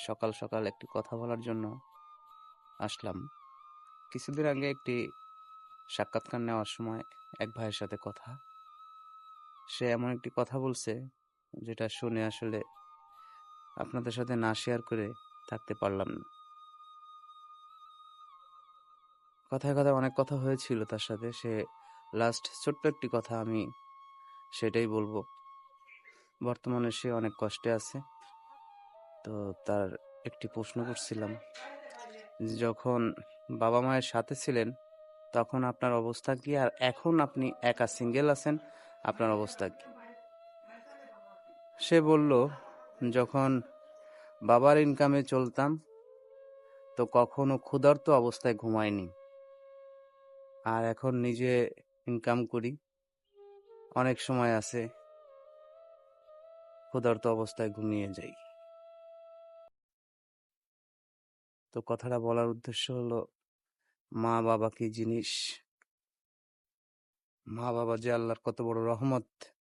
সকাল সকাল একটি কথা বলার জন্য আসলাম। কিছুদিন আগে একটি সাক্ষাৎকার নেওয়ার সময় এক ভাইয়ের সাথে কথা, সে এমন একটি কথা বলছে যেটা শুনে আসলে আপনাদের সাথে না শেয়ার করে থাকতে পারলাম না। কথায় কথায় অনেক কথা হয়েছিল তার সাথে, সে লাস্ট ছোট্ট একটি কথা আমি সেটাই বলবো। বর্তমানে সে অনেক কষ্টে আছে। তো তার একটি প্রশ্ন করছিলাম, যখন বাবা মায়ের সাথে ছিলেন তখন আপনার অবস্থা কি, আর এখন আপনি একা সিঙ্গেল আছেন আপনার অবস্থা কি? সে বলল, যখন বাবার ইনকামে চলতাম তো কখনো ক্ষুধার্ত অবস্থায় ঘুমাইনি, আর এখন নিজে ইনকাম করি, অনেক সময় আছে ক্ষুধার্ত অবস্থায় ঘুমিয়ে যাই। তো কথাটা বলার উদ্দেশ্য হলো, মা বাবা কি জিনিস, মা বাবা যে আল্লাহর কত বড় রহমত।